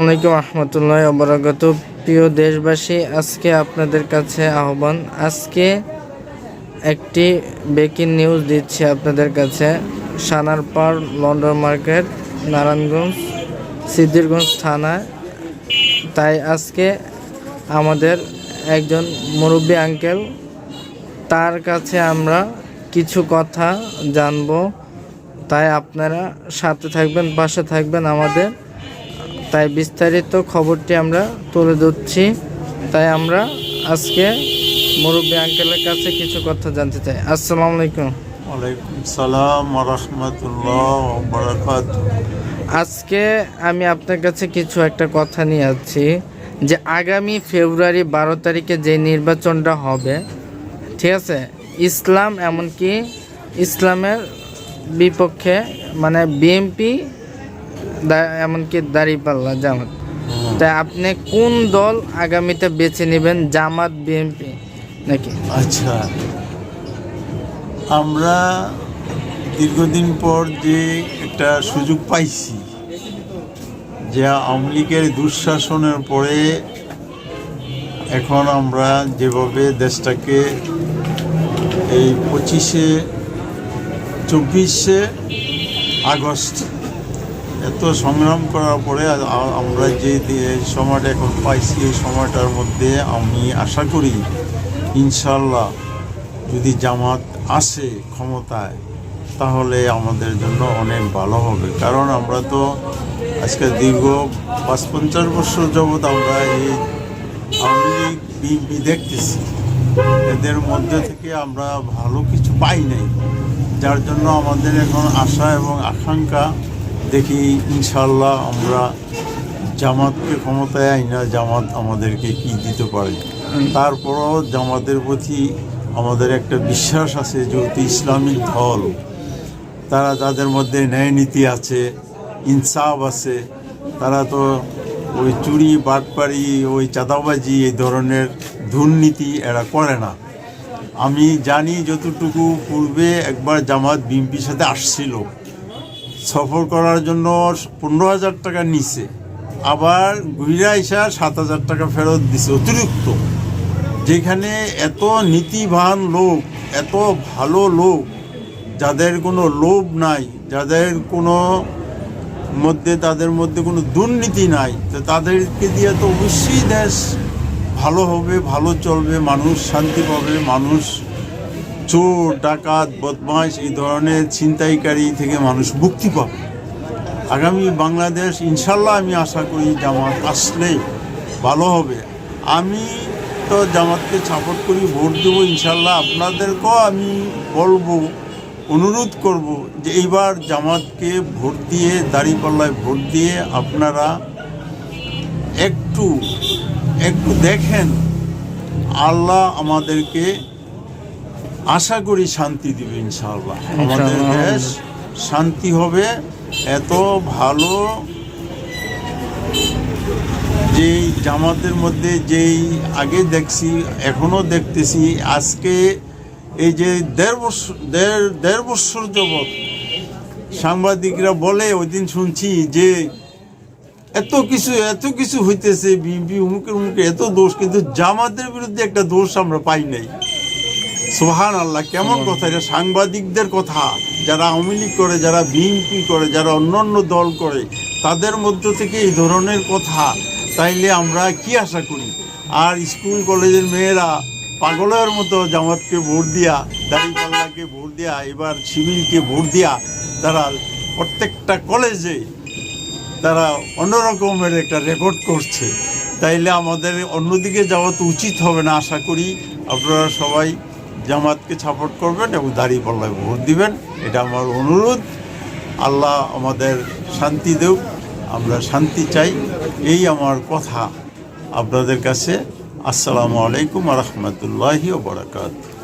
আলাইকুম রহমতুল্লাহি ওয়া বারাকাতুহু। প্রিয় দেশবাসী, আজকে আপনাদের কাছে আহ্বান। আজকে একটি ব্রেকিং নিউজ দিচ্ছি আপনাদের কাছে। সানারপাড়, লন্ডন মার্কেট, নারায়ণগঞ্জ, সিদ্ধিরগঞ্জ থানায়। তাই আজকে আমাদের একজন মুরব্বী আঙ্কেল, তার কাছে আমরা কিছু কথা জানবো। তাই আপনারা সাথে থাকবেন, পাশে থাকবেন আমাদের। তাই বিস্তারিত খবরটি আমরা তুলে ধরছি। তাই আমরা আজকে মুরব্বী আঙ্কেলের কাছে কিছু কথা জানতে চাই। আসসালামু আলাইকুম। ওয়ালাইকুম সালাম ওয়া রাহমাতুল্লাহ ওয়া বারাকাতুহু। আজকে আমি আপনার কাছে কিছু একটা কথা নিয়ে যাচ্ছি যে আগামী ফেব্রুয়ারি 12 তারিখে যে নির্বাচনটা হবে, ঠিক আছে, ইসলাম এমনকি ইসলামের বিপক্ষে, মানে বিএনপি এমনকি দাঁড়িপাল্লা, জামাত। তাই আপনি কোন দল আগামীতে বেছে নেবেন, জামাত, বিএনপি নাকি? আচ্ছা, আমরা দীর্ঘদিন পর যে একটা সুযোগ পাইছি, যে আওয়ামী লীগের দুঃশাসনের পরে এখন আমরা যেভাবে দেশটাকে এই 24শে আগস্ট এত সংগ্রাম করার পরে আমরা যে সময়টা এখন পাইছি, এই সময়টার মধ্যে আমি আশা করি ইনশাল্লাহ যদি জামাত আসে ক্ষমতায়, তাহলে আমাদের জন্য অনেক ভালো হবে। কারণ আমরা তো আজকে দীর্ঘ ৫-৫০ বছর যাবৎ আমরা এই আওয়ামী লীগ, বিএনপি দেখতেছি, এদের মধ্যে থেকে আমরা ভালো কিছু পাই নাই, যার জন্য আমাদের এখন আশা এবং আকাঙ্ক্ষা দেখি ইনশাল্লাহ আমরা জামাতকে ক্ষমতায় আইনা জামাত আমাদেরকে কি দিতে পারে। তারপরও জামাতের প্রতি আমাদের একটা বিশ্বাস আছে, যেহেতু ইসলামিক দল, তারা তাদের মধ্যে ন্যায় নীতি আছে, ইনসাফ আছে, তারা তো ওই চুরি, বাটপাড়ি, ওই চাঁদাবাজি, এই ধরনের দুর্নীতি এরা করে না। আমি জানি যতটুকু পূর্বে একবার জামাত বিএনপির সাথে আসছিল, সফর করার জন্য 15,000 টাকা নিছে, আবার ঘুরে আইসা 7,000 টাকা ফেরত দিছে অতিরিক্ত। যেখানে এত নীতিবান লোক, এত ভালো লোক, যাদের কোনো লোভ নাই, যাদের কোনো তাদের মধ্যে কোনো দুর্নীতি নাই, তো তাদেরকে দিয়ে তো অবশ্যই দেশ ভালো হবে, ভালো চলবে, মানুষ শান্তি পাবে, মানুষ চোর, ডাকাত, বদমাশ, এই ধরনের ছিনতাইকারী থেকে মানুষ মুক্তি পাবে। আগামী বাংলাদেশ ইনশাল্লাহ আমি আশা করি জামাত আসলে ভালো হবে। আমি তো জামাতকে সাপোর্ট করি, ভোট দেবো ইনশাল্লাহ। আপনাদেরকেও আমি বলবো, অনুরোধ করব যে এইবার জামাতকে ভোট দিয়ে, দাঁড়িপাল্লায় ভোট দিয়ে আপনারা একটু দেখেন, আল্লাহ আমাদেরকে আশা করি শান্তি দিবে ইনশাআল্লাহ। আমাদের দেশ শান্তি হবে। এত ভালো যেই জামাতের মধ্যে যেই আগে দেখছি, এখনও দেখতেছি, আজকে এই যে দেড় বছর যাবৎ সাংবাদিকরা বলে, ওই দিন শুনছি যে এত কিছু হইতেছে, বিএনপি উমুকে এত দোষ, কিন্তু জামাতের বিরুদ্ধে একটা দোষ আমরা পাই নাই। সুবহানাল্লাহ, কেমন কথা এটা! সাংবাদিকদের কথা, যারা আওয়ামী লীগ করে, যারা বিএনপি করে, যারা অন্যান্য দল করে, তাদের মধ্য থেকে এই ধরনের কথা, তাইলে আমরা কি আশা করি? আর স্কুল কলেজের মেয়েরা পাগলের মতো জামাতকে ভোট দিয়া, দাঁড়িপাল্লাকে ভোট দিয়া, এবার শিবিরকে ভোট দিয়া, তারা প্রত্যেকটা কলেজে তারা অন্যরকমের একটা রেকর্ড করছে। তাইলে আমাদের অন্যদিকে যাওয়া তো উচিত হবে না। আশা করি আপনারা সবাই জামাতকে সাপোর্ট করবেন এবং দাঁড়িপাল্লায় ভোট দিবেন, এটা আমার অনুরোধ। আল্লাহ আমাদের শান্তি দেব, আমরা শান্তি চাই, এই আমার কথা আপনাদের কাছে। আসসালামু আলাইকুম ওয়া রাহমাতুল্লাহি ওয়া বারাকাতুহু।